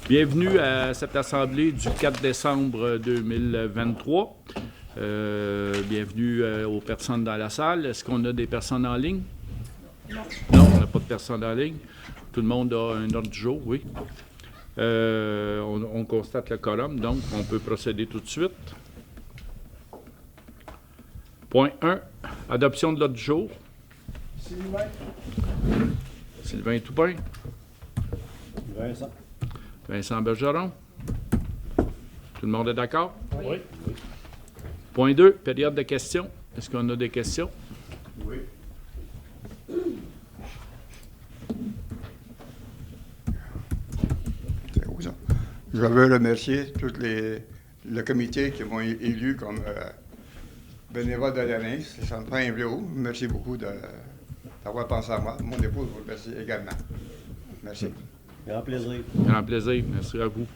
Bienvenue à cette assemblée du 4 décembre 2023. Bienvenue aux personnes dans la salle. Est-ce qu'on a des personnes en ligne? Non, on n'a pas de personnes en ligne. Tout le monde a un ordre du jour, oui. On constate le quorum, donc on peut procéder tout de suite. Point 1, adoption de l'ordre du jour. Sylvain Toupin. Vincent Bergeron. Tout le monde est d'accord? Oui. Point 2, période de questions. Est-ce qu'on a des questions? Oui. Je veux remercier tout le comité qui m'ont élu comme bénévole de l'année. Ça me fait un bleu. Merci beaucoup d'avoir pensé à moi. Mon épouse vous remercie également. Merci. Grand plaisir. Grand plaisir. Merci à vous.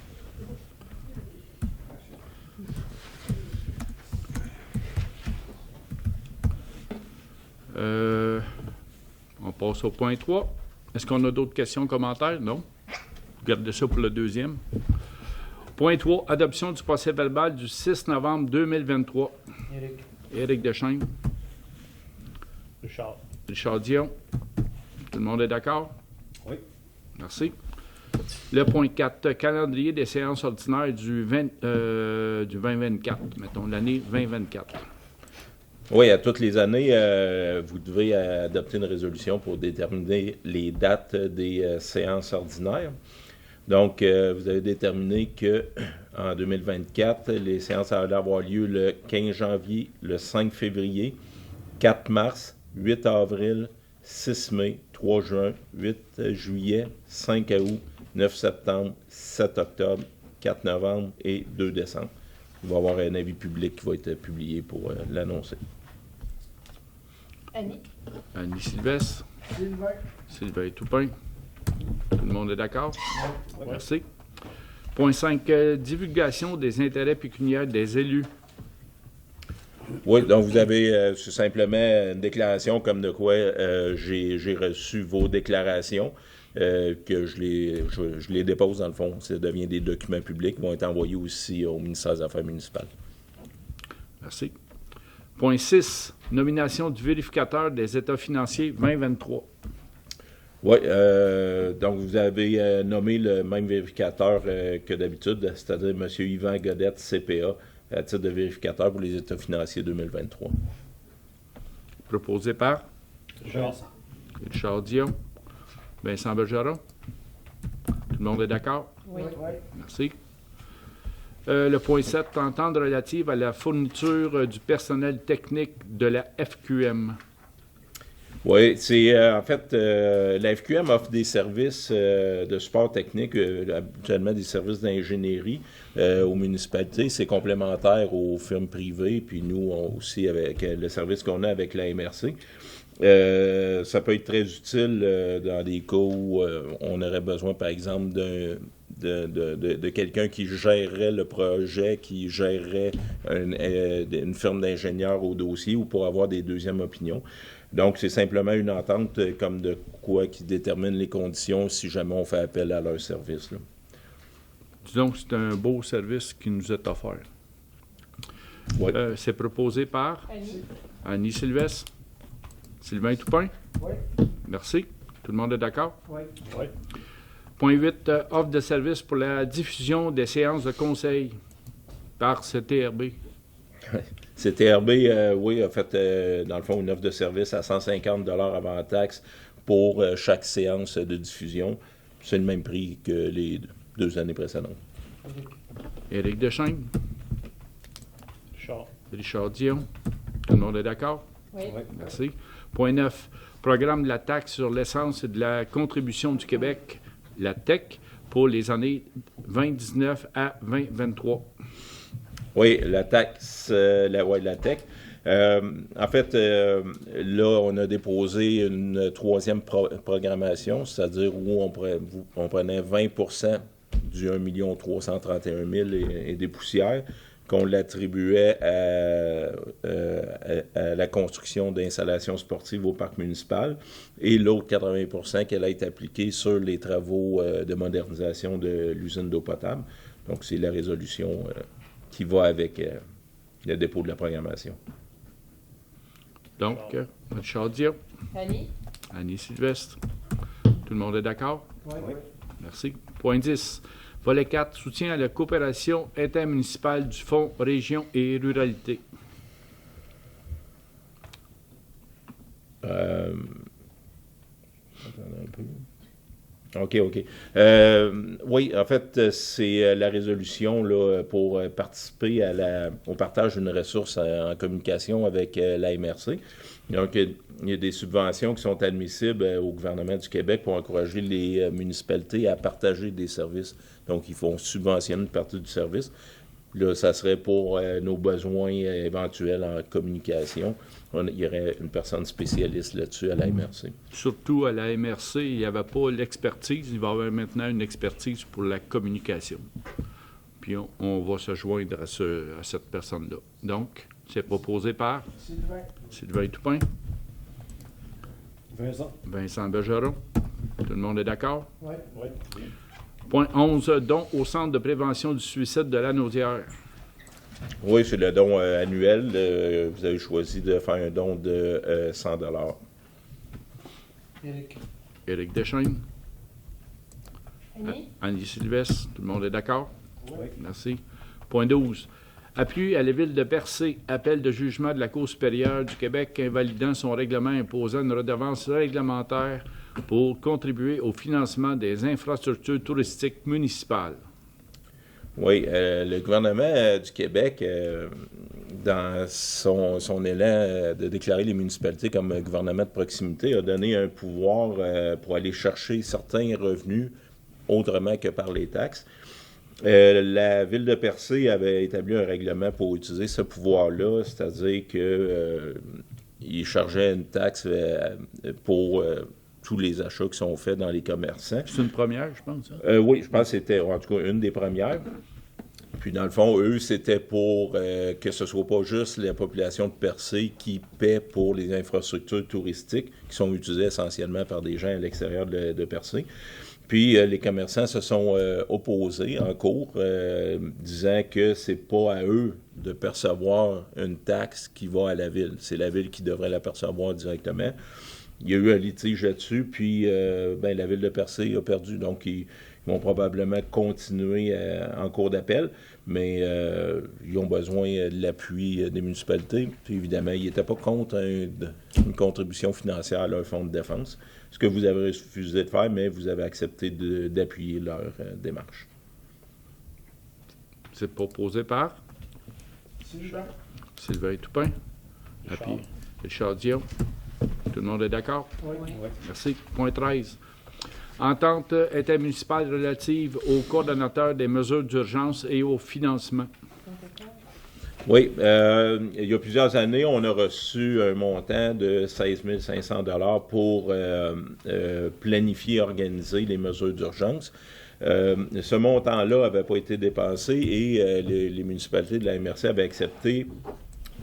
On passe au point 3. Est-ce qu'on a d'autres questions, commentaires? Non? Vous gardez ça pour le deuxième. Point 3. Adoption du procès-verbal du 6 novembre 2023. Éric Deschênes. Richard Dion. Tout le monde est d'accord? Oui. Merci. Le point 4. Calendrier des séances ordinaires du 2024. Mettons l'année 2024. Oui, à toutes les années, vous devez adopter une résolution pour déterminer les dates des séances ordinaires. Donc, vous avez déterminé qu'en 2024, les séances allaient avoir lieu le 15 janvier, le 5 février, 4 mars, 8 avril, 6 mai, 3 juin, 8 juillet, 5 août, 9 septembre, 7 octobre, 4 novembre et 2 décembre. Il va y avoir un avis public qui va être publié pour l'annoncer. Annie Sylvestre. Sylvain Toupin. Tout le monde est d'accord? Oui. Merci. Point 5. Divulgation des intérêts pécuniaires des élus. Oui, donc vous avez simplement une déclaration comme de quoi j'ai reçu vos déclarations, que je les dépose dans le fond. Ça devient des documents publics qui vont être envoyés aussi au ministère des Affaires municipales. Merci. Point 6. Nomination du vérificateur des états financiers 2023. Oui, donc vous avez nommé le même vérificateur que d'habitude, c'est-à-dire M. Yvan Godette, CPA, à titre de vérificateur pour les états financiers 2023. Proposé par Richard Dion. Vincent Bergeron. Tout le monde est d'accord? Oui. Merci. Le point 7, entente relative à la fourniture du personnel technique de la FQM. Oui, c'est en fait, la FQM offre des services de support technique, habituellement des services d'ingénierie aux municipalités. C'est complémentaire aux firmes privées, puis nous aussi avec le service qu'on a avec la MRC. Ça peut être très utile dans des cas où on aurait besoin, par exemple, de quelqu'un qui gérerait le projet, qui gérerait une firme d'ingénieurs au dossier ou pour avoir des deuxièmes opinions. Donc, c'est simplement une entente comme de quoi qui détermine les conditions si jamais on fait appel à leur service. Là. Disons que c'est un beau service qui nous est offert. Oui. C'est proposé par Annie Sylvestre. Sylvain Toupin? Oui. Merci. Tout le monde est d'accord? Oui. Point 8. Offre de service pour la diffusion des séances de conseil par CTRB. CTRB, oui, a fait, dans le fond, une offre de service à 150 $ avant taxe pour chaque séance de diffusion. C'est le même prix que les 2 années précédentes. Éric Deschênes. Richard Dion. Tout le monde est d'accord? Oui. Merci. Point 9. Programme de la taxe sur l'essence et de la contribution du Québec, la TEC, pour les années 2019 à 2023. Oui, la taxe, la TEC. En fait, là, on a déposé une 3e programmation, c'est-à-dire où on prenait 20 du 1 331 000 et des poussières, qu'on l'attribuait à la construction d'installations sportives au parc municipal, et l'autre 80 % qu'elle a été appliquée sur les travaux de modernisation de l'usine d'eau potable. Donc, c'est la résolution qui va avec le dépôt de la programmation. Donc, Richard Dion, Annie? Annie Sylvestre. Tout le monde est d'accord? Oui. Merci. Point 10. Volet 4. Soutien à la coopération intermunicipale du Fonds Région et Ruralité. Attendez un peu. OK. Oui, en fait, c'est la résolution là, pour participer au partage d'une ressource en communication avec la MRC. Donc, il y a des subventions qui sont admissibles au gouvernement du Québec pour encourager les municipalités à partager des services. Donc, ils font subventionner une partie du service. Là, ça serait pour nos besoins éventuels en communication. Il y aurait une personne spécialiste là-dessus à la MRC. Surtout à la MRC, il n'y avait pas l'expertise. Il va y avoir maintenant une expertise pour la communication. Puis on va se joindre à cette personne-là. Donc, c'est proposé par Sylvain Toupin, Vincent Bergeron. Tout le monde est d'accord? Oui. Point 11. Don au Centre de prévention du suicide de la Naudière. Oui, c'est le don annuel. Vous avez choisi de faire un don de 100 $. Éric Deschaines, Annie? Annie Sylvestre. Tout le monde est d'accord? Oui. Merci. Point 12. Appui à la Ville de Percé, appel de jugement de la Cour supérieure du Québec invalidant son règlement imposant une redevance réglementaire pour contribuer au financement des infrastructures touristiques municipales. Oui, le gouvernement du Québec, dans son élan de déclarer les municipalités comme gouvernement de proximité, a donné un pouvoir pour aller chercher certains revenus autrement que par les taxes. La Ville de Percé avait établi un règlement pour utiliser ce pouvoir-là, c'est-à-dire qu'il chargeait une taxe pour tous les achats qui sont faits dans les commerçants. C'est une première, je pense. Hein? Oui, je pense que c'était en tout cas une des premières. Puis dans le fond, eux, c'était pour que ce ne soit pas juste la population de Percé qui paie pour les infrastructures touristiques qui sont utilisées essentiellement par des gens à l'extérieur de Percé. Puis les commerçants se sont opposés en cours, disant que c'est pas à eux de percevoir une taxe qui va à la Ville. C'est la Ville qui devrait la percevoir directement. Il y a eu un litige là-dessus, puis la Ville de Percé a perdu. Donc, ils vont probablement continuer en cours d'appel, mais ils ont besoin de l'appui des municipalités. Puis, évidemment, ils n'étaient pas contre une contribution financière à leur fonds de défense, ce que vous avez refusé de faire, mais vous avez accepté d'appuyer leur démarche. C'est proposé par Sylvain Toupin. Appuyé. Richard Dion. Tout le monde est d'accord? Oui. Merci. Point 13. Entente intermunicipale relative au coordonnateur des mesures d'urgence et au financement. Oui, il y a plusieurs années, on a reçu un montant de 16 500 $ pour planifier et organiser les mesures d'urgence. Ce montant-là n'avait pas été dépensé et les municipalités de la MRC avaient accepté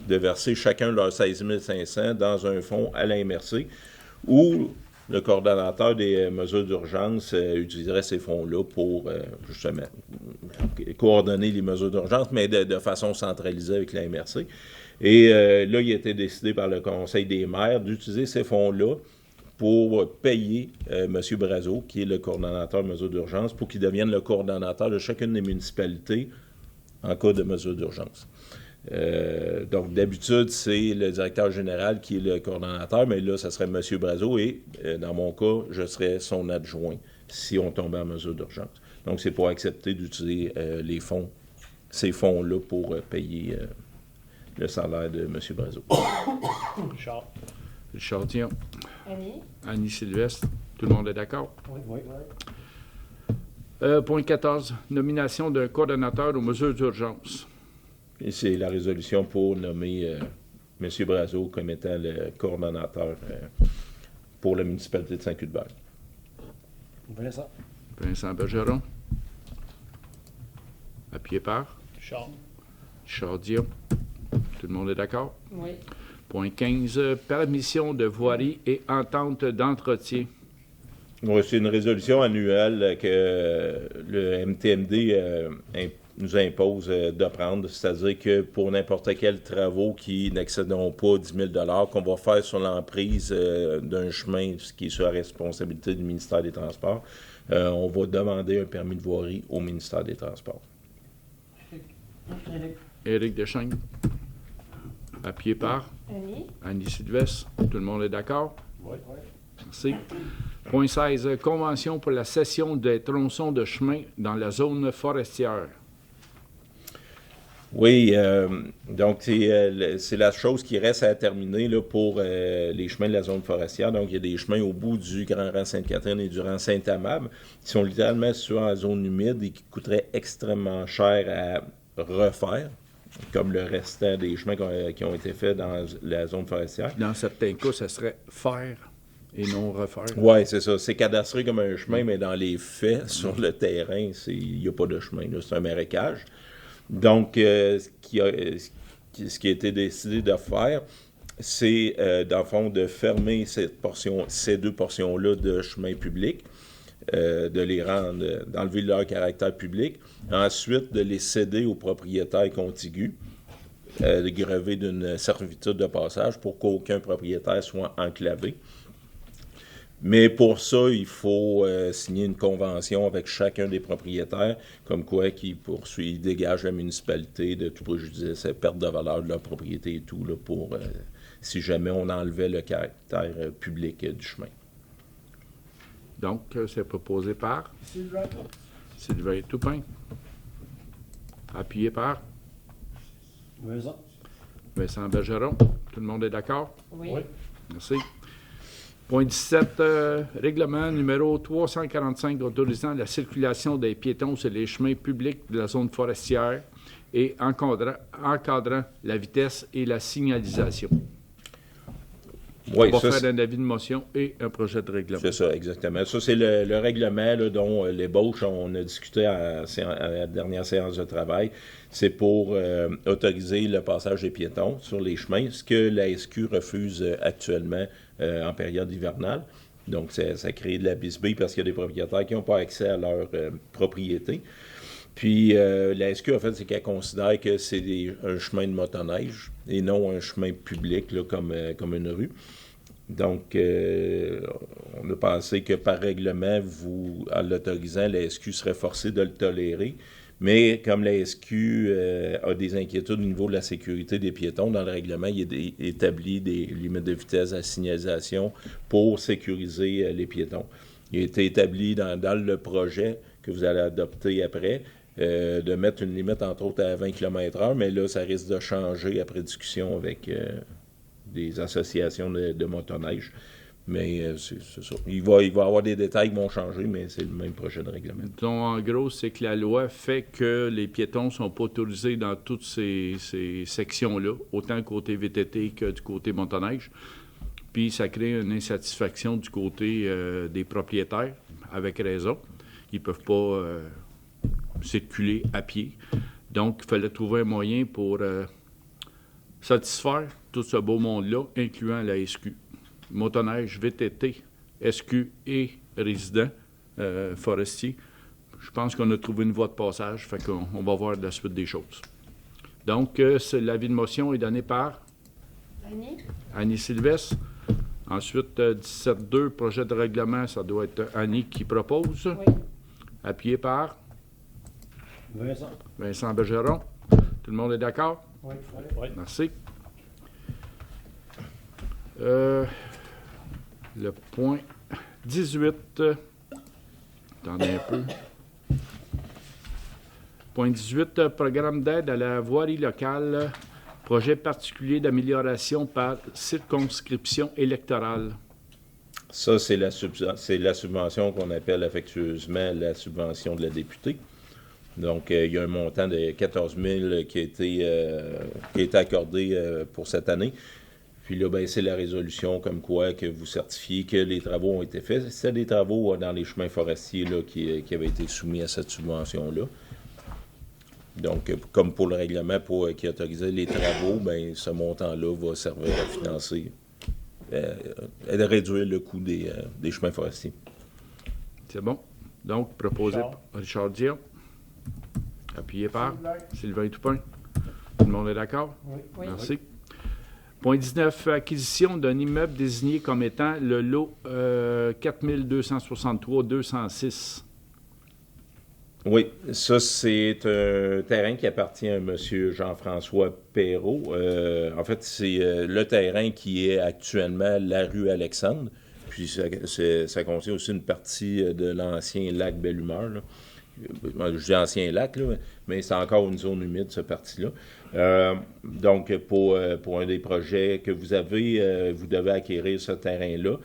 de verser chacun leurs 16 500 dans un fonds à la MRC où le coordonnateur des mesures d'urgence utiliserait ces fonds-là pour justement coordonner les mesures d'urgence, mais de façon centralisée avec la MRC. Et là, il a été décidé par le Conseil des maires d'utiliser ces fonds-là pour payer M. Brazeau, qui est le coordonnateur de mesures d'urgence, pour qu'il devienne le coordonnateur de chacune des municipalités en cas de mesures d'urgence. Donc, d'habitude, c'est le directeur général qui est le coordonnateur, mais là, ça serait M. Brazeau et, dans mon cas, je serais son adjoint si on tombait en mesure d'urgence. Donc, c'est pour accepter d'utiliser ces fonds-là pour payer le salaire de M. Brazeau. Richard Dion. Annie? Annie Sylvestre. Tout le monde est d'accord? Oui. Point 14. Nomination d'un coordonnateur aux mesures d'urgence. Et c'est la résolution pour nommer M. Brazeau comme étant le coordonnateur pour la municipalité de Saint-Cuthbert. Vincent Bergeron. Appuyé par Richard Dion. Tout le monde est d'accord? Oui. Point 15, permission de voirie et entente d'entretien. Oui, c'est une résolution annuelle que le MTMD nous impose de prendre, c'est-à-dire que pour n'importe quels travaux qui n'excéderont pas 10 000 qu'on va faire sur l'emprise d'un chemin qui est sur la responsabilité du ministère des Transports, on va demander un permis de voirie au ministère des Transports. Éric Deschênes. Appuyé par Annie Sylvestre. Tout le monde est d'accord? Oui. Merci. Point 16, convention pour la cession des tronçons de chemin dans la zone forestière. Oui, donc c'est la chose qui reste à terminer là, pour les chemins de la zone forestière. Donc, il y a des chemins au bout du Grand Rang Sainte-Catherine et du Rang Saint-Amable qui sont littéralement situés en zone humide et qui coûteraient extrêmement cher à refaire, comme le restant des chemins qui ont été faits dans la zone forestière. Dans certains cas, ce serait faire et non refaire. Oui, c'est ça. C'est cadastré comme un chemin, mais dans les faits, sur le terrain, il n'y a pas de chemin. C'est un marécage. Donc, ce qui a été décidé de faire, c'est, dans le fond, de fermer ces deux portions-là de chemin public, de les rendre, d'enlever leur caractère public, ensuite de les céder aux propriétaires contigus, grevés d'une servitude de passage pour qu'aucun propriétaire soit enclavé. Mais pour ça, il faut signer une convention avec chacun des propriétaires, comme quoi qui dégage la municipalité de tout préjudice, perte de valeur de leur propriété et tout, là, pour si jamais on enlevait le caractère public du chemin. Donc, c'est proposé par Sylvain Toupin. Appuyé par Vincent Bergeron. Tout le monde est d'accord? Oui. Merci. Point 17, règlement numéro 345 autorisant la circulation des piétons sur les chemins publics de la zone forestière et encadrant la vitesse et la signalisation. Oui, on va faire un avis de motion et un projet de règlement. C'est ça, exactement. Ça, c'est le règlement là, dont l'ébauche, on a discuté à la dernière séance de travail. C'est pour autoriser le passage des piétons sur les chemins, ce que la SQ refuse actuellement en période hivernale. Donc, ça crée de la bisbille parce qu'il y a des propriétaires qui n'ont pas accès à leur propriété. Puis, la SQ, en fait, c'est qu'elle considère que c'est un chemin de motoneige et non un chemin public là, comme une rue. Donc, on a pensé que par règlement, en l'autorisant, la SQ serait forcée de le tolérer. Mais comme la SQ a des inquiétudes au niveau de la sécurité des piétons, dans le règlement, il est établi des limites de vitesse à signalisation pour sécuriser les piétons. Il a été établi dans le projet que vous allez adopter après, de mettre une limite, entre autres, à 20 km/h, mais là, ça risque de changer après discussion avec des associations de motoneige. Mais c'est ça. Il va y avoir des détails qui vont changer, mais c'est le même projet de règlement. Donc, en gros, c'est que la loi fait que les piétons ne sont pas autorisés dans toutes ces sections-là, autant côté VTT que du côté motoneige. Puis, ça crée une insatisfaction du côté des propriétaires, avec raison. Ils ne peuvent pas circuler à pied. Donc, il fallait trouver un moyen pour satisfaire tout ce beau monde-là, incluant la SQ. Motoneige, VTT, SQ et résidents forestiers. Je pense qu'on a trouvé une voie de passage, fait qu'on va voir la suite des choses. Donc, l'avis de motion est donné par Annie Sylvestre. Ensuite, 17.2, projet de règlement, ça doit être Annie qui propose. Oui. Appuyé par Vincent Bergeron. Tout le monde est d'accord? Oui. Merci. Le point 18. Attendez un peu. Point 18, programme d'aide à la voirie locale, projet particulier d'amélioration par circonscription électorale. Ça, c'est la subvention qu'on appelle affectueusement la subvention de la députée. Donc, il y a un montant de 14 000 qui a été accordé pour cette année. Puis là, ben, c'est la résolution comme quoi que vous certifiez que les travaux ont été faits. C'était des travaux dans les chemins forestiers là, qui avaient été soumis à cette subvention-là. Donc, comme pour le règlement qui autorisait les travaux, bien, ce montant-là va servir à financer, à réduire le coût des chemins forestiers. C'est bon. Donc, proposé par Richard Dion, appuyé par Sylvain Toupin. Tout le monde est d'accord? Oui. Merci. Point 19, acquisition d'un immeuble désigné comme étant le lot 4263-206. Oui, ça, c'est un terrain qui appartient à M. Jean-François Perrault. En fait, c'est le terrain qui est actuellement la rue Alexandre. Puis ça contient aussi une partie de l'ancien lac Belle-Humeur, là. Je dis ancien lac, là, mais c'est encore une zone humide, cette partie-là. Donc, pour un des projets que vous avez, vous devez acquérir ce terrain-là.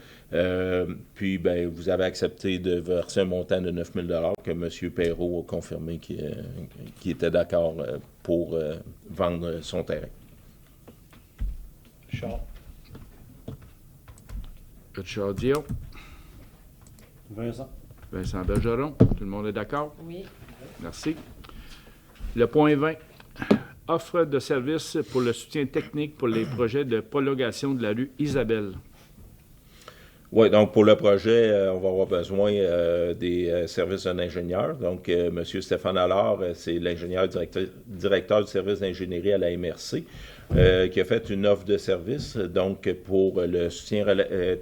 Puis, ben, vous avez accepté de verser un montant de 9 000 que M. Perrault a confirmé qu'il était d'accord pour vendre son terrain. Richard Dion, Vincent Bergeron. Tout le monde est d'accord? Oui. Merci. Le point 20. Offre de services pour le soutien technique pour les projets de prolongation de la rue Isabelle. Oui, donc pour le projet, on va avoir besoin des services d'un ingénieur. Donc, M. Stéphane Allard, c'est l'ingénieur directeur du service d'ingénierie à la MRC, qui a fait une offre de service, donc pour le soutien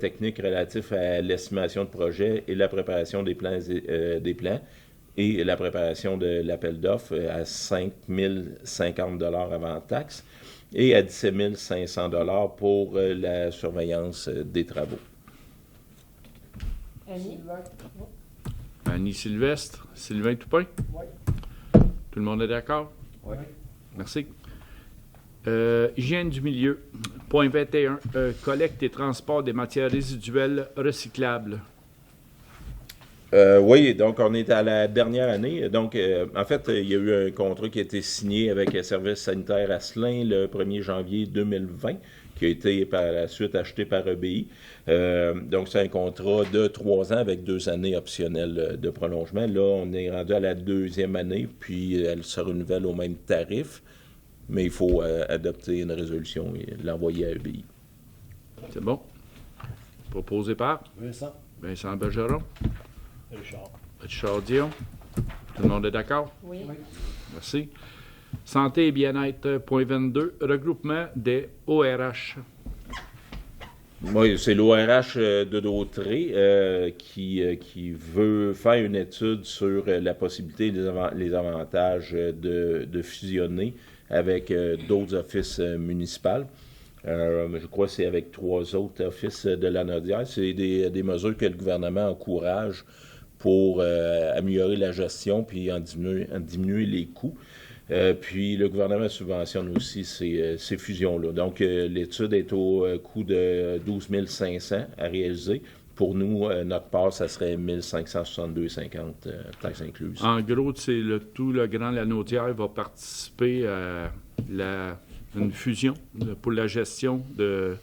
technique relatif à l'estimation de projet et la préparation des plans et la préparation de l'appel d'offres à 5 050 avant taxe et à 17 500 pour la surveillance des travaux. Annie Sylvestre, Sylvain Toupin. Oui. Tout le monde est d'accord? Oui. Merci. Hygiène du milieu. Point 21. Collecte et transport des matières résiduelles recyclables. Oui, donc on est à la dernière année. Donc, en fait, il y a eu un contrat qui a été signé avec le Service sanitaire Asselin le 1er janvier 2020, qui a été par la suite acheté par EBI. Donc, c'est un contrat de 3 ans avec 2 années optionnelles de prolongement. Là, on est rendu à la 2e année, puis elle se renouvelle au même tarif, mais il faut adopter une résolution et l'envoyer à EBI. C'est bon. Proposé par Vincent Bergeron. Richard Dion. Tout le monde est d'accord? Oui. Merci. Santé et bien-être, point 22. Regroupement des ORH. Oui, c'est l'ORH de Dautré qui veut faire une étude sur la possibilité et les avantages de fusionner avec d'autres offices municipaux. Je crois que c'est avec 3 autres offices de la Naudière. C'est des mesures que le gouvernement encourage pour améliorer la gestion puis en diminuer les coûts. Puis le gouvernement subventionne aussi ces fusions-là. Donc, l'étude est au coût de 12 500 à réaliser. Pour nous, notre part, ça serait 1 562,50 taxes incluses. En gros, c'est tout le Grand Lanaudière va participer à une fusion pour la gestion de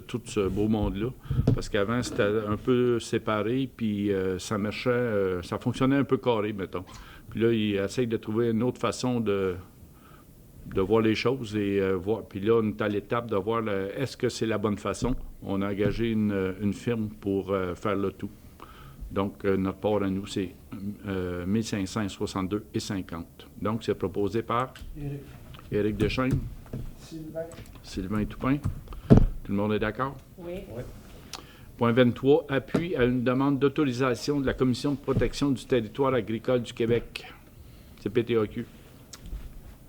tout ce beau monde-là. Parce qu'avant, c'était un peu séparé, puis ça marchait, ça fonctionnait un peu carré, mettons. Puis là, ils essayent de trouver une autre façon de voir les choses et voir. Puis là, on est à l'étape de voir est-ce que c'est la bonne façon. On a engagé une firme pour faire le tout. Donc, notre part à nous, c'est 1562,50. Donc, c'est proposé par Éric Deschênes, Sylvain Toupin. Tout le monde est d'accord? Oui. Point 23. Appui à une demande d'autorisation de la Commission de protection du territoire agricole du Québec. C'est PTAQ.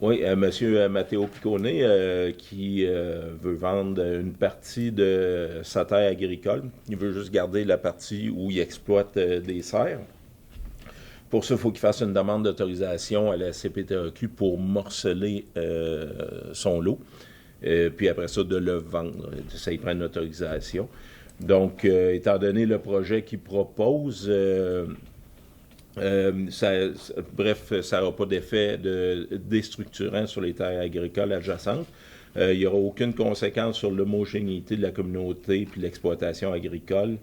Oui, M. Matteo Piccone qui veut vendre une partie de sa terre agricole. Il veut juste garder la partie où il exploite des serres. Pour ça, il faut qu'il fasse une demande d'autorisation à la CPTAQ pour morceler son lot. Puis après ça, de le vendre. Ça y prend une autorisation. Donc, étant donné le projet qu'il propose, bref, ça n'aura pas d'effet déstructurant sur les terres agricoles adjacentes. Il n'y aura aucune conséquence sur l'homogénéité de la communauté puis l'exploitation agricole.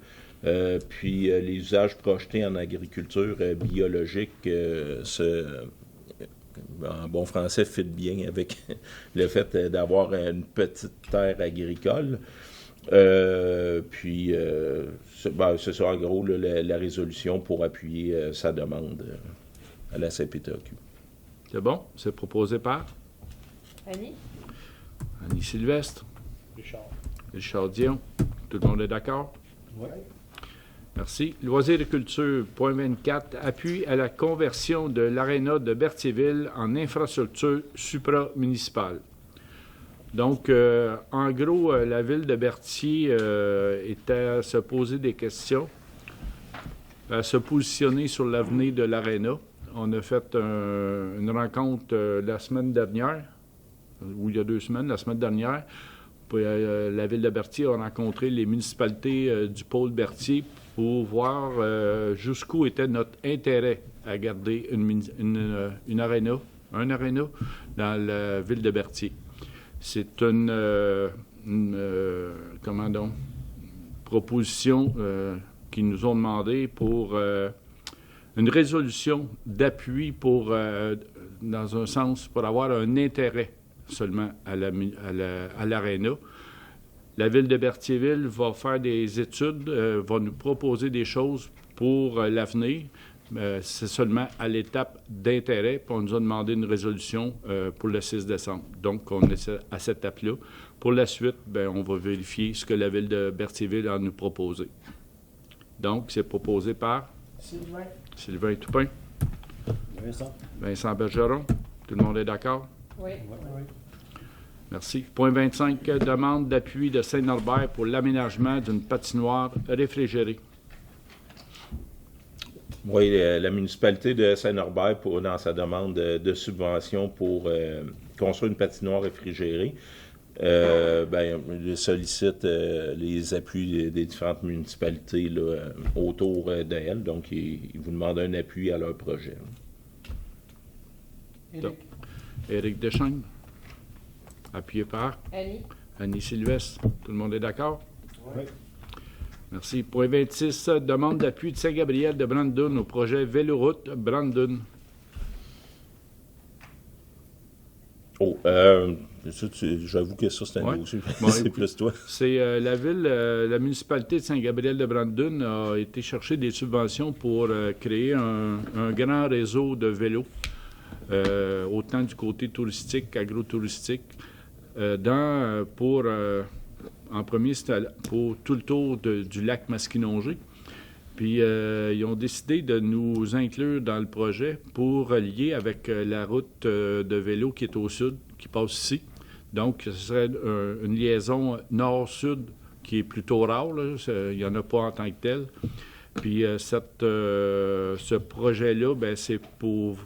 Puis les usages projetés en agriculture biologique en bon français, fit bien avec le fait d'avoir une petite terre agricole. C'est ça, en gros, là, la résolution pour appuyer sa demande à la CPTAQ. C'est bon? C'est proposé par Annie? Annie Sylvestre, Richard. Richard Dion. Tout le monde est d'accord? Oui. Merci. Loisirs et culture, point 24, appui à la conversion de l'aréna de Berthierville en infrastructure supra-municipale. Donc, en gros, la ville de Berthier était à se poser des questions, à se positionner sur l'avenir de l'aréna. On a fait une rencontre la semaine dernière, ou il y a 2 semaines, la semaine dernière. Puis, la ville de Berthier a rencontré les municipalités du pôle Berthier pour voir jusqu'où était notre intérêt à garder un aréna dans la ville de Berthier. C'est une proposition qu'ils nous ont demandé pour une résolution d'appui pour, dans un sens, pour avoir un intérêt seulement à l'aréna. La ville de Berthierville va faire des études, va nous proposer des choses pour l'avenir. C'est seulement à l'étape d'intérêt, puis on nous a demandé une résolution pour le 6 décembre. Donc, on est à cette étape-là. Pour la suite, on va vérifier ce que la ville de Berthierville a à nous proposer. Donc, c'est proposé par Sylvain Toupin, Vincent Bergeron. Tout le monde est d'accord? Oui. Merci. Point 25, demande d'appui de Saint-Norbert pour l'aménagement d'une patinoire réfrigérée. Oui, la municipalité de Saint-Norbert, dans sa demande de subvention pour construire une patinoire réfrigérée, sollicite les appuis des différentes municipalités là, autour d'elle. Donc, ils vous demandent un appui à leur projet. Éric Deschênes, appuyé par Annie Sylvestre. Tout le monde est d'accord? Oui. Merci. Point 26, demande d'appui de Saint-Gabriel de Brandon au projet Véloroute Brandon. J'avoue que ça, c'est un dossier. Bon, c'est plus toi. C'est la municipalité de Saint-Gabriel de Brandon a été chercher des subventions pour créer un grand réseau de vélos, autant du côté touristique qu'agro-touristique, en premier, c'était pour tout le tour du lac Masquinongé. Puis, ils ont décidé de nous inclure dans le projet pour lier avec la route de vélo qui est au sud, qui passe ici. Donc, ce serait une liaison nord-sud qui est plutôt rare, là. Il n'y en a pas en tant que tel. Puis, ce projet-là, c'est pour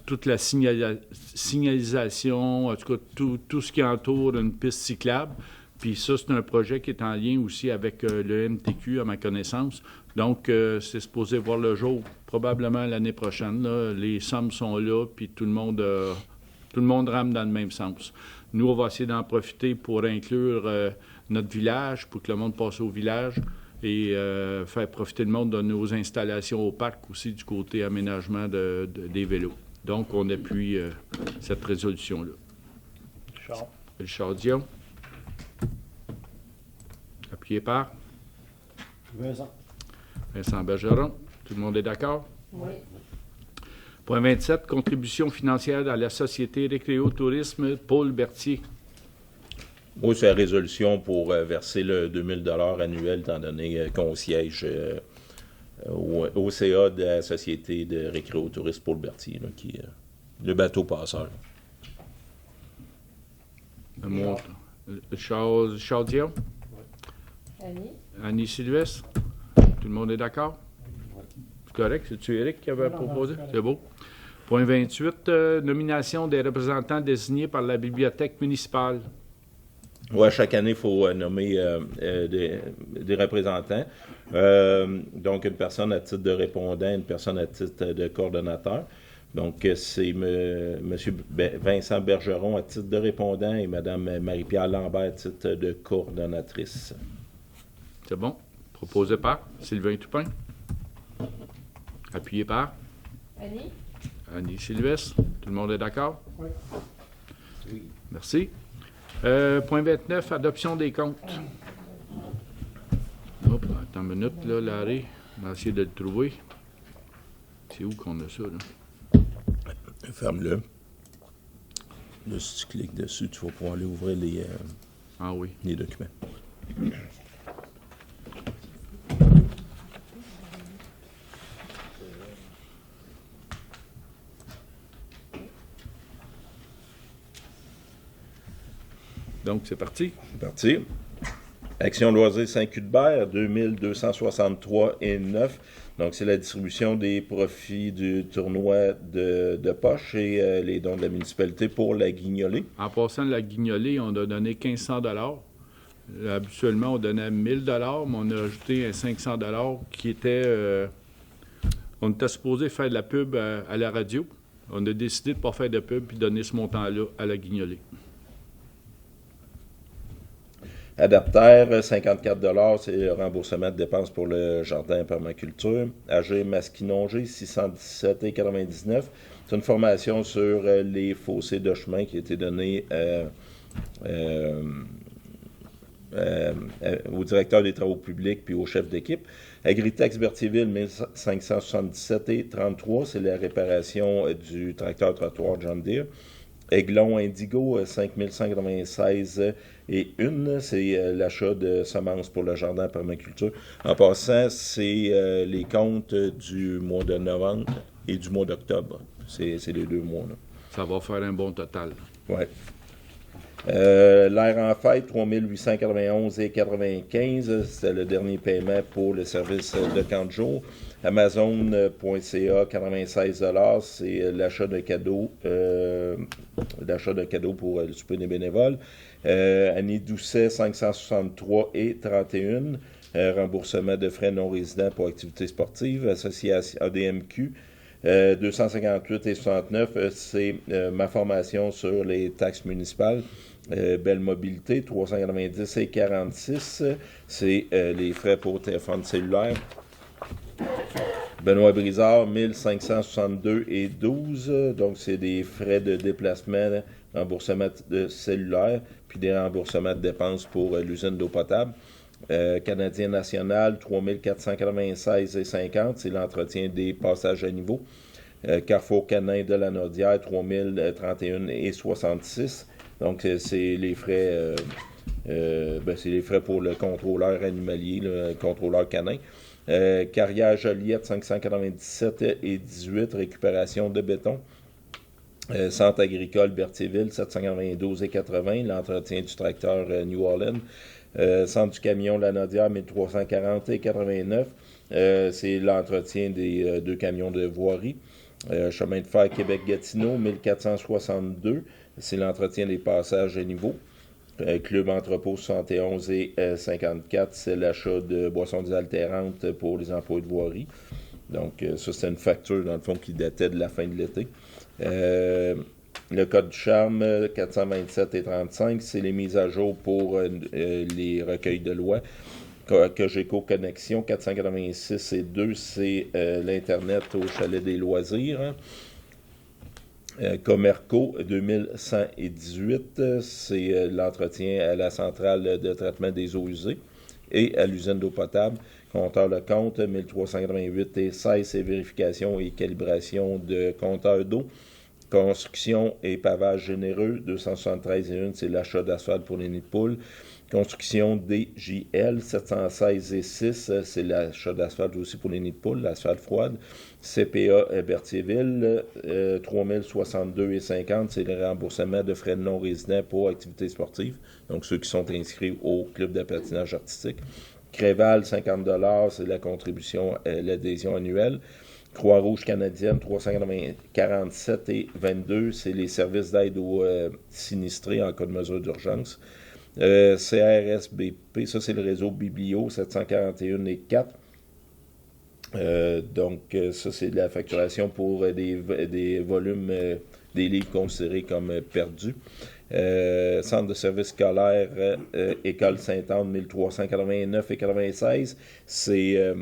toute la signalisation, en tout cas, tout ce qui entoure une piste cyclable. Puis ça, c'est un projet qui est en lien aussi avec le MTQ, à ma connaissance. Donc, c'est supposé voir le jour probablement l'année prochaine, là. Les sommes sont là, puis tout le monde rame dans le même sens. Nous, on va essayer d'en profiter pour inclure notre village, pour que le monde passe au village et faire profiter le monde de nos installations au parc aussi du côté aménagement des vélos. Donc, on appuie cette résolution-là. Richard Dion. Appuyé par Vincent Bergeron. Tout le monde est d'accord? Oui. Point 27, contribution financière à la Société Récréo-Tourisme Paul Berthier. Oui, c'est la résolution pour verser le 2000 $ annuel, étant donné qu'on siège au CA de la Société de Récréo-Tourisme Paul Berthier, là, qui est le bateau passeur. Charles Dion. Annie Sylvestre. Tout le monde est d'accord? C'est correct? C'est-tu Éric qui avait proposé? C'est beau. Point 28, nomination des représentants désignés par la bibliothèque municipale. Oui, chaque année, il faut nommer des représentants. Donc, une personne à titre de répondant, une personne à titre de coordonnateur. Donc, c'est M. Vincent Bergeron à titre de répondant et Mme Marie-Pierre Lambert à titre de coordonnatrice. C'est bon. Proposé par Sylvain Toupin. Appuyé par Annie Sylvestre, tout le monde est d'accord? Oui. Oui. Merci. Point 29, adoption des comptes. Hop, attends une minute, là, Larry. On va essayer de le trouver. C'est où qu'on a ça, là? Ferme-le. Là, si tu cliques dessus, tu vas pouvoir aller ouvrir Ah oui. les documents. Donc, c'est parti. C'est parti. Action loisirs Saint-Cuthbert, 2263,9. Donc, c'est la distribution des profits du tournoi de poche et les dons de la municipalité pour la guignolée. En passant de la guignolée, on a donné 1500 $. Habituellement, on donnait 1000 $, mais on a ajouté un 500 $ qui était... on était supposé faire de la pub à la radio. On a décidé de ne pas faire de pub puis donner ce montant-là à la guignolée. Adaptaire, 54 $, c'est le remboursement de dépenses pour le jardin permaculture. AG Masquinongé, 617,99. C'est une formation sur les fossés de chemin qui a été donnée au directeur des travaux publics puis au chef d'équipe. Agritex Berthierville, 1577,33. C'est la réparation du tracteur trottoir John Deere. Aiglon Indigo, 5196 et une, c'est l'achat de semences pour le jardin permaculture. En passant, c'est les comptes du mois de novembre et du mois d'octobre. C'est les 2 mois. Là. Ça va faire un bon total. Oui. L'air en fête, 3891,95. C'était le dernier paiement pour le service de camp de jour. Amazon.ca, 96 $. C'est l'achat de cadeaux pour le souper des bénévoles. Annie Doucet, 563,31. Remboursement de frais non résidents pour activités sportives. Association ADMQ, 258,69. C'est ma formation sur les taxes municipales. Belle Mobilité, 390,46. C'est les frais pour téléphone cellulaire. Benoît Brizard, 1562,12. Donc, c'est des frais de déplacement, remboursement de cellulaire, puis des remboursements de dépenses pour l'usine d'eau potable. Canadien National, 3496,50. C'est l'entretien des passages à niveau. Carrefour Canin de la Naudière, 3031,66. Donc, c'est les frais c'est les frais pour le contrôleur animalier, le contrôleur canin. Carrière Joliette, 597,18, récupération de béton. Centre agricole Berthierville, 792,80, l'entretien du tracteur New Orleans. Centre du camion La Naudière, 1340,89. C'est l'entretien des 2 camions de voirie. Chemin de fer Québec-Gatineau, 1462. C'est l'entretien des passages à niveau. Club Entrepôt 71,54, c'est l'achat de boissons désaltérantes pour les emplois de voirie. Donc, ça, c'est une facture, dans le fond, qui datait de la fin de l'été. Le code du charme, 427,35, c'est les mises à jour pour les recueils de loi. Cogeco Connexion, 486,2, c'est l'Internet au chalet des loisirs. Comerco, 2118, c'est l'entretien à la centrale de traitement des eaux usées et à l'usine d'eau potable. Compteur le compte, 1388,16, c'est vérification et calibration de compteur d'eau. Construction et pavage généreux, 273,1, c'est l'achat d'asphalte pour les nids de poules. Construction DJL, 716,6, c'est l'achat d'asphalte aussi pour les nids de poules, l'asphalte froide. CPA Berthierville, 3062,50, c'est le remboursement de frais non résidents pour activités sportives, donc ceux qui sont inscrits au club de patinage artistique. Créval, 50 $, c'est la contribution à l'adhésion annuelle. Croix-Rouge canadienne, 347,22, c'est les services d'aide aux sinistrés en cas de mesure d'urgence. CRSBP, ça c'est le réseau Biblio, 741,4. Donc, ça, c'est de la facturation pour des volumes, des livres considérés comme perdus. Centre de services scolaires, École Sainte-Anne, 1389,96. C'est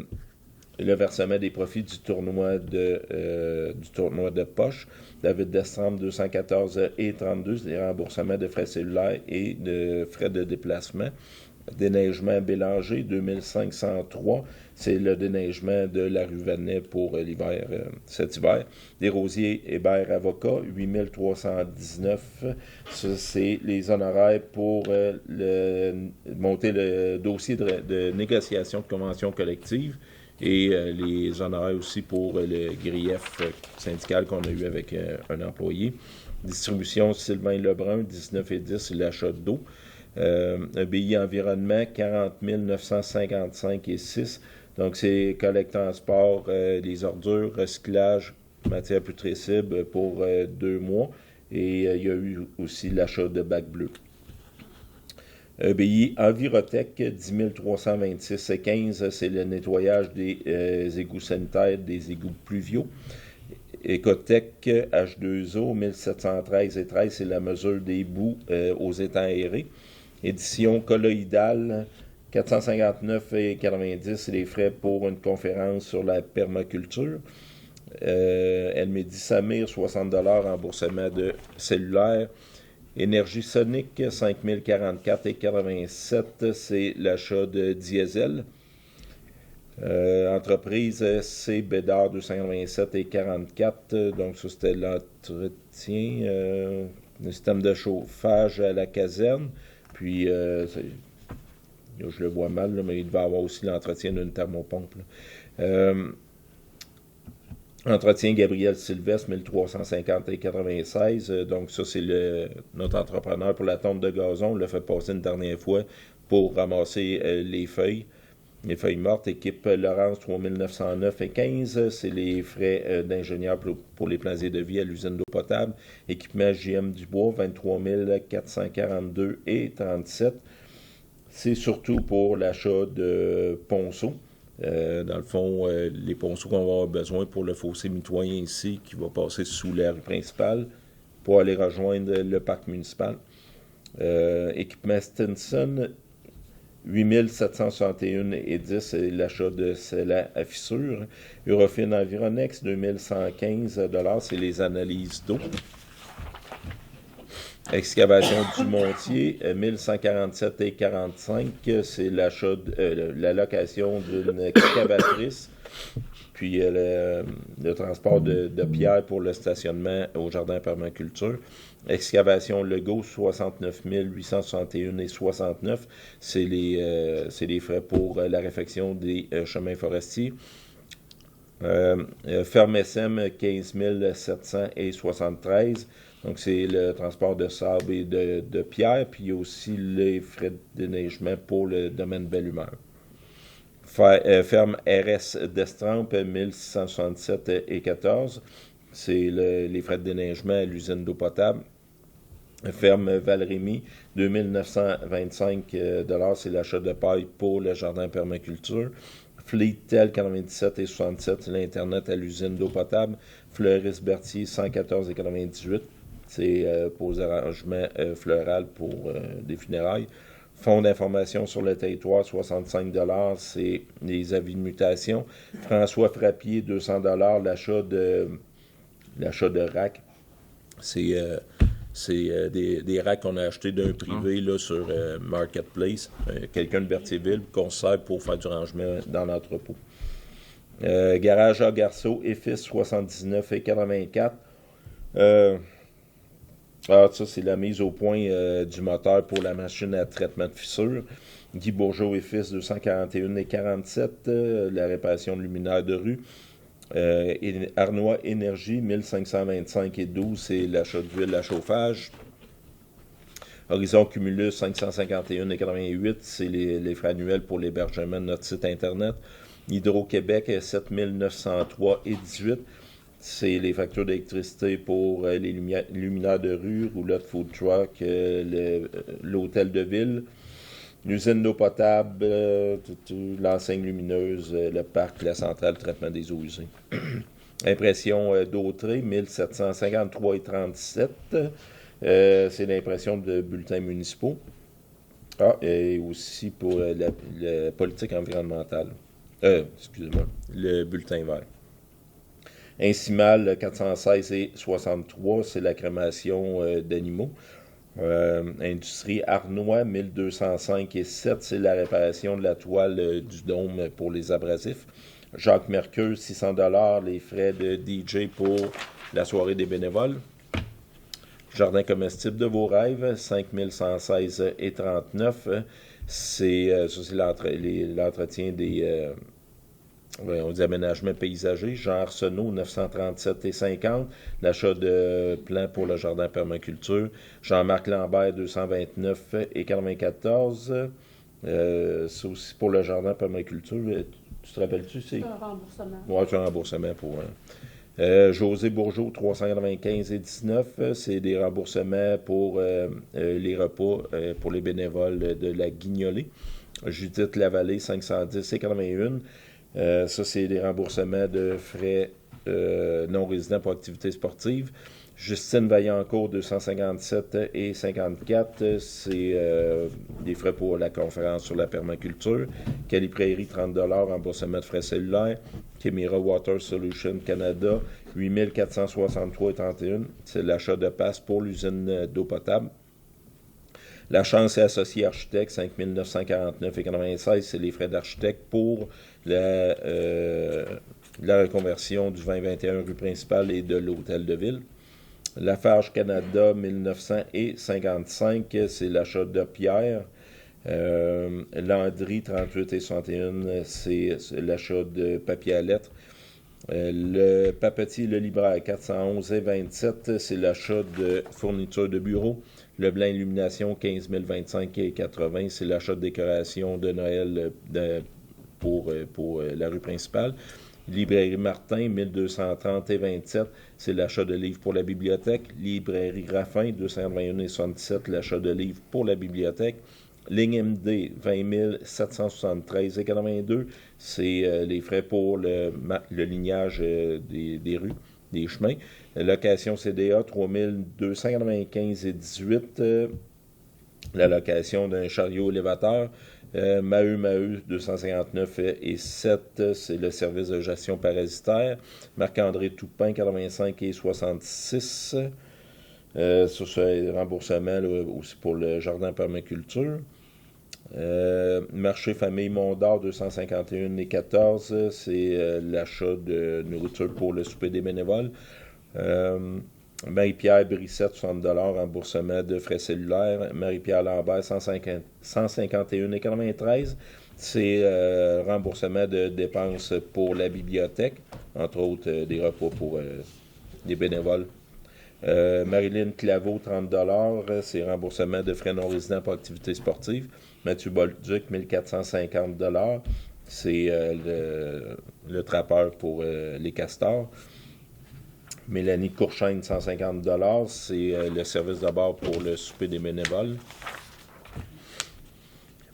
le versement des profits du tournoi de poche. David Destrampe, 214,32 c'est les remboursements de frais cellulaires et de frais de déplacement. Déneigement Bélanger, 2503, c'est le déneigement de la rue Vanet pour l'hiver, cet hiver. Desrosiers Hébert Avocat, 8319, ça c'est les honoraires pour monter le dossier de négociation de convention collective et les honoraires aussi pour le grief syndical qu'on a eu avec un employé. Distribution Sylvain Lebrun, 19,10, c'est l'achat d'eau. EBI Environnement, 40 955,6. Donc, c'est collecte transport, les ordures, recyclage, matières putrescibles pour 2 mois. Et il y a eu aussi l'achat de bacs bleus. EBI Envirotech, 10 326,15. C'est le nettoyage des égouts sanitaires, des égouts pluviaux. Ecotech H2O, 1713,13. C'est la mesure des boues aux étangs aérés. Édition colloïdale, 459,90, c'est les frais pour une conférence sur la permaculture. Elmedi Samir, 60 $, remboursement de cellulaire. Énergie Sonique, 5044,87, c'est l'achat de diesel. Entreprise C. Bédard, 287,44, donc ça c'était l'entretien. Le système de chauffage à la caserne. Puis, je le vois mal, là, mais il devait avoir aussi l'entretien d'une thermopompe. Entretien Gabriel Sylvestre, 1350,96. Donc, ça, c'est notre entrepreneur pour la tonte de gazon. On l'a fait passer une dernière fois pour ramasser les feuilles mortes. Équipe Laurence, 3909,15. C'est les frais d'ingénieur pour les plans et devis à l'usine d'eau potable. Équipement JM Dubois, 23 442,37. C'est surtout pour l'achat de ponceaux. Dans le fond, les ponceaux qu'on va avoir besoin pour le fossé mitoyen ici, qui va passer sous la rue principale, pour aller rejoindre le parc municipal. Équipement Stinson, 8 761,10, c'est l'achat de scellants à fissure. Eurofin Environex, 2115 $, c'est les analyses d'eau. Excavation du Montier, 1147,45, c'est l'achat la location d'une excavatrice. Puis le transport de pierre pour le stationnement au jardin permaculture. Excavation Legault, 69 861,69. C'est les frais pour la réfection des chemins forestiers. Ferme SM, 15 773. Donc, c'est le transport de sable et de pierre. Puis, il y a aussi les frais de déneigement pour le domaine Belle Humeur. Ferme RS d'Estrampe, 1667,14. C'est les frais de déneigement à l'usine d'eau potable. Ferme Val-Rémy, 2925 $, c'est l'achat de paille pour le jardin permaculture. Fleetel, 97,67, c'est l'Internet à l'usine d'eau potable. Fleuris Berthier, 114,98, c'est pour les arrangements floraux pour des funérailles. Fonds d'information sur le territoire, 65 $, c'est les avis de mutation. François Frappier, 200 $, l'achat de racks. C'est des racks qu'on a achetés d'un privé là, sur Marketplace. Quelqu'un de Berthierville qu'on sert pour faire du rangement dans l'entrepôt. Garage A. Garceau, EFIS, 79,84. Alors, ça, c'est la mise au point du moteur pour la machine à traitement de fissures. Guy Bourgeot et fils, 241,47. La réparation de luminaire de rue. Arnois Énergie, 1525,12. C'est l'achat d'huile à chauffage. Horizon Cumulus, 551,88. C'est les frais annuels pour l'hébergement de notre site Internet. Hydro-Québec, 7903,18. C'est les factures d'électricité pour les luminaires de rue, roulotte food truck, l'hôtel de ville, l'usine d'eau potable, l'enseigne lumineuse, le parc, la centrale de traitement des eaux usées. Impression d'Autré, 1753,37. C'est l'impression de bulletins municipaux. Et aussi pour la politique environnementale. Excusez-moi, le bulletin vert. Incimal 416 et 63, c'est la crémation d'animaux. Industrie Arnois 1205 et 7, c'est la réparation de la toile du dôme pour les abrasifs. Jacques Mercure, 600 $, les frais de DJ pour la soirée des bénévoles. Jardin comestible de vos rêves, 5116 et 39. C'est l'entretien des aménagements paysagers. Jean Arsenault, 937 et 50. L'achat de plants pour le jardin permaculture. Jean-Marc Lambert, 229 et 94. C'est aussi pour le jardin permaculture. Tu te rappelles-tu? C'est un remboursement. Oui, c'est un remboursement pour... José Bourgeot, 395 et 19, c'est des remboursements pour les repas pour les bénévoles de la Guignolée. Judith Lavallée, 510 et 81. Ça, c'est des remboursements de frais non résidents pour activités sportives. Justine Vaillancourt, 257 et 54, c'est des frais pour la conférence sur la permaculture. Cali Prairie, 30 $, remboursement de frais cellulaires. Kemira Water Solution Canada, 8 463 et 31, c'est l'achat de passes pour l'usine d'eau potable. La Chance et Associés Architectes, 5 949 et 96, c'est les frais d'architecte pour la reconversion du 2021 rue principale et de l'hôtel de ville. Lafarge Canada, 1900 et 55, c'est l'achat de pierre. Landry, 38 et 61, c'est l'achat de papier à lettres. Le Papetier Le Libraire, 411 et 27, c'est l'achat de fournitures de bureau. Leblanc Illumination, 15 025 et 80, c'est l'achat de décoration de Noël pour la rue principale. Librairie Martin, 1230 et 27, c'est l'achat de livres pour la bibliothèque. Librairie Raffin, 221 et 77, l'achat de livres pour la bibliothèque. Ligne MD, 20 773 et 82, c'est les frais pour le lignage des rues, des chemins. Location CDA, 3 295 et 18, la location d'un chariot élévateur. Maheu, 259 et 7, c'est le service de gestion parasitaire. Marc-André Toupin, 85 et 66. Ça, c'est remboursement là, aussi pour le jardin permaculture. Marché Famille Mondor, 251 et 14, c'est l'achat de nourriture pour le souper des bénévoles. Marie-Pierre Brissette, 60 $, remboursement de frais cellulaires. Marie-Pierre Lambert, 151 et 93, c'est remboursement de dépenses pour la bibliothèque, entre autres des repas pour des bénévoles. Marilyn Claveau, 30 $, c'est remboursement de frais non résidents pour activités sportives. Mathieu Bolduc, 1450 $, c'est le trappeur pour les castors. Mélanie Courchaine, 150 $, c'est le service de bord pour le souper des bénévoles.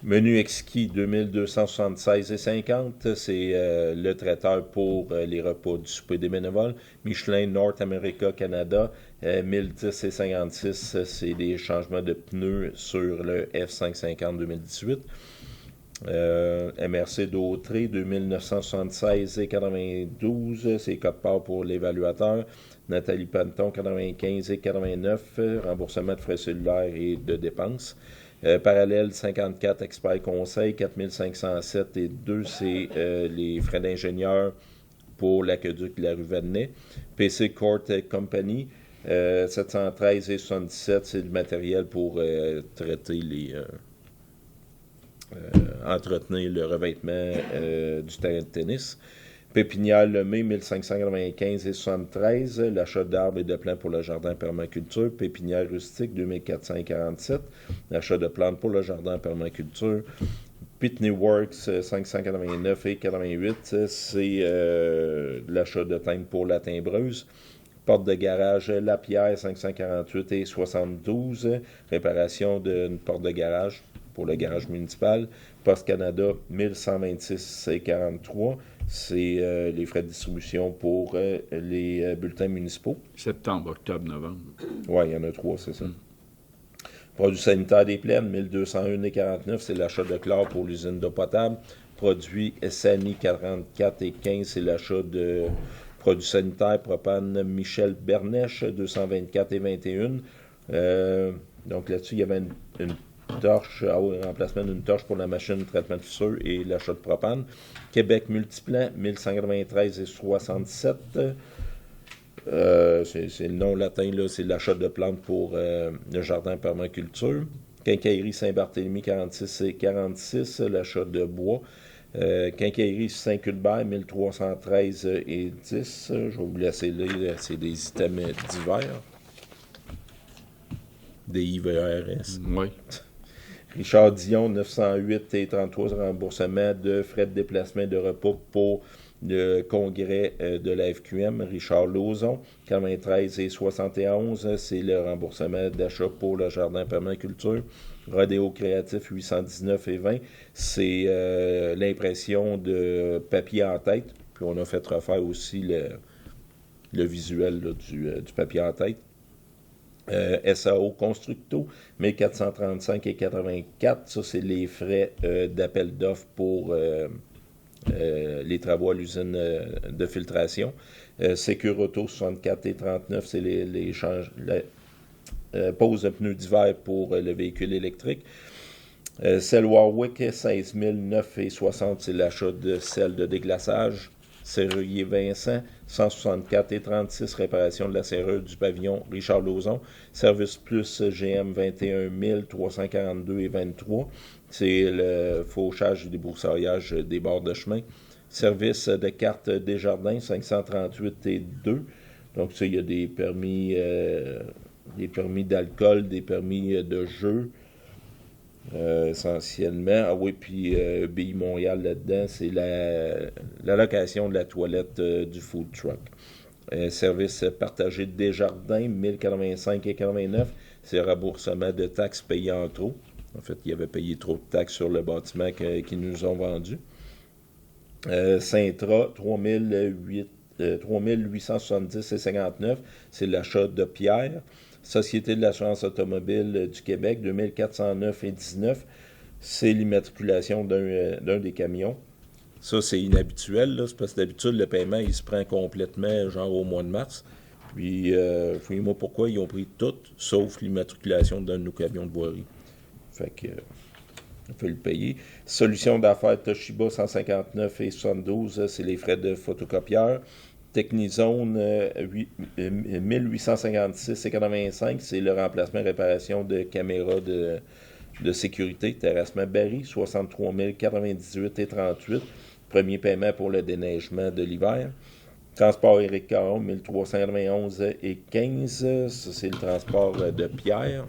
Menu exquis, 2276 et 50, c'est le traiteur pour les repas du souper des bénévoles. Michelin North America Canada, 1010 et 56, c'est des changements de pneus sur le F550 2018. MRC d'Autré, 2976 et 92, c'est code-part pour l'évaluateur. Nathalie Panton, 95 et 89, remboursement de frais cellulaires et de dépenses. Parallèle 54, expert conseil, 4507 et 2, c'est les frais d'ingénieur pour l'aqueduc de la rue Vadenay. PC Court Company, 713 et 77, c'est du matériel pour traiter les... entretenir le revêtement du terrain de tennis. Pépinière Lemay, 1595 et 73, l'achat d'arbres et de plants pour le jardin permaculture. Pépinière rustique, 2447, l'achat de plantes pour le jardin permaculture. Pitney Works, 589 et 88, c'est l'achat de teintes pour la timbreuse. Porte de garage Lapierre, 548 et 72, réparation d'une porte de garage pour le garage municipal. Poste Canada, 1126 et 43, c'est les frais de distribution pour les bulletins municipaux. Septembre, octobre, novembre. Oui, il y en a 3, c'est ça. Produits sanitaires des plaines, 1201 et 49, c'est l'achat de chlore pour l'usine d'eau potable. produits SANI 44 et 15, c'est l'achat de produits sanitaires propane Michel Bernèche 224 et 21. Donc là-dessus, il y avait une torche, remplacement d'une torche pour la machine de traitement de fissure et l'achat de propane. Québec Multiplan 1193 et 67. C'est le nom latin, là, c'est l'achat de plantes pour le jardin permaculture. Quincaillerie Saint-Barthélemy 46 et 46, l'achat de bois. Quincaillerie Saint-Culbert 1313 et 10. Je vais vous laisser lire, c'est des items divers. Des IVRS. Oui. Richard Dion, 908 et 33, remboursement de frais de déplacement et de repas pour le congrès de la FQM. Richard Lauzon, 93 et 71, c'est le remboursement d'achat pour le jardin permaculture. Rodéo Créatif, 819 et 20, c'est l'impression de papier en tête. Puis on a fait refaire aussi le visuel là, du papier en tête. SAO Constructo, 1435 et 84, ça c'est les frais d'appel d'offres pour les travaux à l'usine de filtration. Sécurauto 64 et 39, c'est la pose de pneus d'hiver pour le véhicule électrique. Celle Warwick 16 009 et 60, c'est l'achat de selle de déglaçage. Serrurier Vincent, 164 et 36, réparation de la serrure du pavillon Richard Lauzon. Service Plus GM 21 342 et 23, c'est le fauchage et débroussaillage des bords de chemin. Service de carte Desjardins, 538 et 2. Donc ça, il y a des permis d'alcool, des permis de jeu. Essentiellement. Ah oui, puis BI Montréal là-dedans, c'est la location de la toilette du food truck. Service partagé de Desjardins, 1085 et 89, c'est remboursement de taxes payées en trop. En fait, il avait payé trop de taxes sur le bâtiment qu'ils nous ont vendu. Sintra, 3870 et 59, c'est l'achat de pierre. Société de l'assurance automobile du Québec, 2409 et 19, c'est l'immatriculation d'un des camions. Ça, c'est inhabituel, là, c'est parce que d'habitude, le paiement, il se prend complètement, genre au mois de mars. Puis, fouillez-moi pourquoi ils ont pris tout, sauf l'immatriculation d'un de nos camions de voirie. Fait que, on peut le payer. Solution d'affaires Toshiba, 159 et 72, c'est les frais de photocopieur. Technizone 1856 et 85, c'est le remplacement et réparation de caméras de sécurité. Terrassement Barry, 63 098 et 38. Premier paiement pour le déneigement de l'hiver. Transport Éric Caron, 1391 et 15. Ça, c'est le transport de pierre.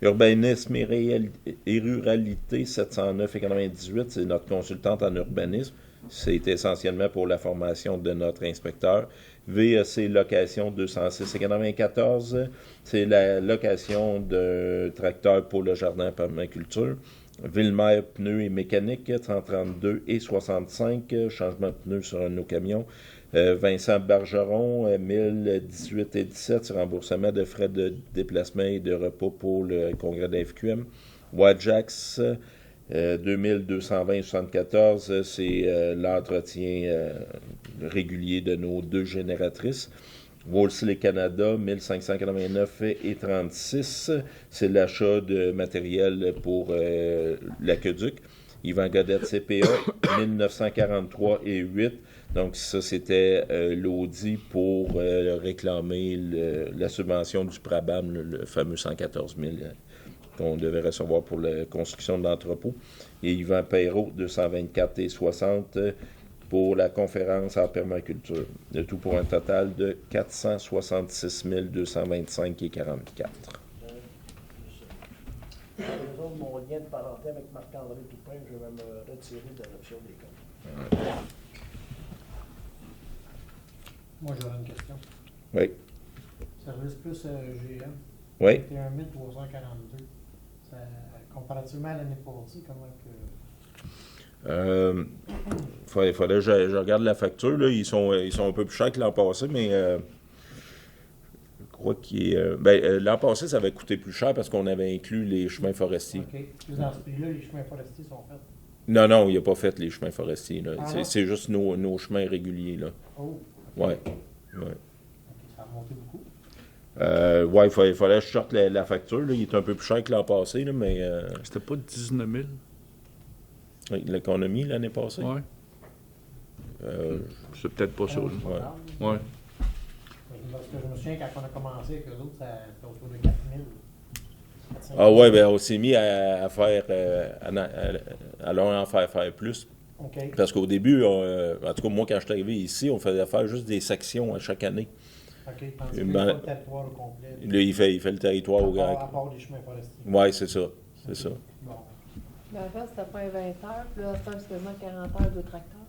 Urbanisme et ruralité, 709 et 98, c'est notre consultante en urbanisme. C'est essentiellement pour la formation de notre inspecteur. VEC location 206 et 94, c'est la location d'un tracteur pour le jardin permaculture. Villemer pneus et mécanique 132 et 65, changement de pneus sur un de nos camions. Vincent Bergeron 1018 et 17, c'est remboursement de frais de déplacement et de repas pour le congrès de la FQM. Wajax 2220-74, c'est l'entretien régulier de nos deux génératrices. Wolseley Canada, 1589 et 36, c'est l'achat de matériel pour l'aqueduc. Yvan Godette CPA, 1943 et 8. Donc ça, c'était l'audit pour réclamer la subvention du PRABAM, le fameux 114 000 qu'on devait recevoir pour la construction de l'entrepôt. Et Yvan Perrault, 224 et 60 pour la conférence en permaculture. Le tout pour un total de 466 225 et 44. Mon lien de parenté avec Marc-André Toupin, je vais me retirer de l'adoption des comptes. Moi, j'aurais une question. Oui. Service plus GM. Oui. 21 342. Ça, comparativement à l'année passée, comment que... Faudrait que je regarde la facture. Là. Ils sont un peu plus chers que l'an passé, mais crois l'an passé, ça avait coûté plus cher parce qu'on avait inclus les chemins forestiers. OK. Puis dans ce prix-là, les chemins forestiers sont faits. Non, il n'a pas fait les chemins forestiers. Là. Ah, C'est juste nos chemins réguliers. Là. Oh, Ouais. OK, ça a monté beaucoup. Il fallait que je sorte la facture. Là. Il est un peu plus cher que l'an passé, là, mais C'était pas 19 000? l'économie l'année passée. Oui. C'est peut-être pas ça. Ah, là. c'est pas Ouais. grave. Ouais. Parce que je me souviens, quand on a commencé avec eux autres, c'était autour de 4 000. Ah ouais, ben on s'est mis à faire, à faire plus. OK. Parce qu'au début, en tout cas, moi, quand je suis arrivé ici, on faisait faire juste des sections à chaque année. OK. Tandis que Ben, pas le territoire au complet. Là, il fait le territoire au À grand. part les chemins forestiers. Oui, c'est ça. C'est ça. Bon. Mais avant, c'était pas un 20 heures, puis là, c'est quasiment 40 heures de tracteur.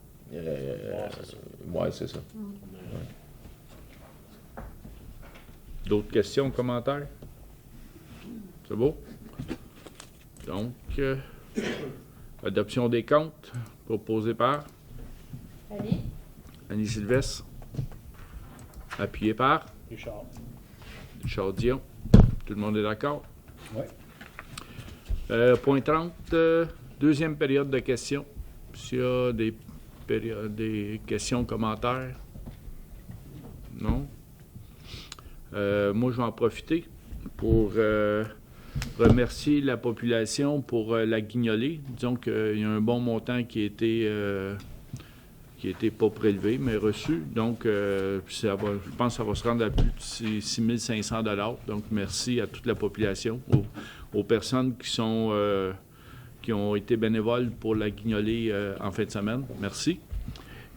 Oui, c'est ça. D'autres questions, commentaires? C'est beau? Donc, adoption des comptes, proposé par Ali? Annie Sylvestre, appuyé par Richard Dion. Tout le monde est d'accord? Oui. Point 30, deuxième période de questions. S'il y a des questions, commentaires? Non? Moi, je vais en profiter pour remercier la population pour la guignolée. Disons qu'il y a un bon montant qui a été pas prélevé, mais reçu. Donc, je pense que ça va se rendre à plus de 6 500 $. Donc, merci à toute la population, aux personnes qui ont été bénévoles pour la guignolée en fin de semaine. Merci.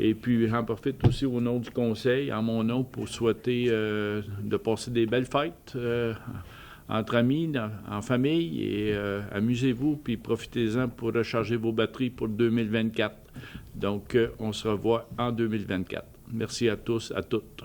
Et puis, j'en profite aussi au nom du conseil, en mon nom, pour souhaiter de passer des belles fêtes entre amis, en famille, et amusez-vous, puis profitez-en pour recharger vos batteries pour 2024. Donc, on se revoit en 2024. Merci à tous, à toutes.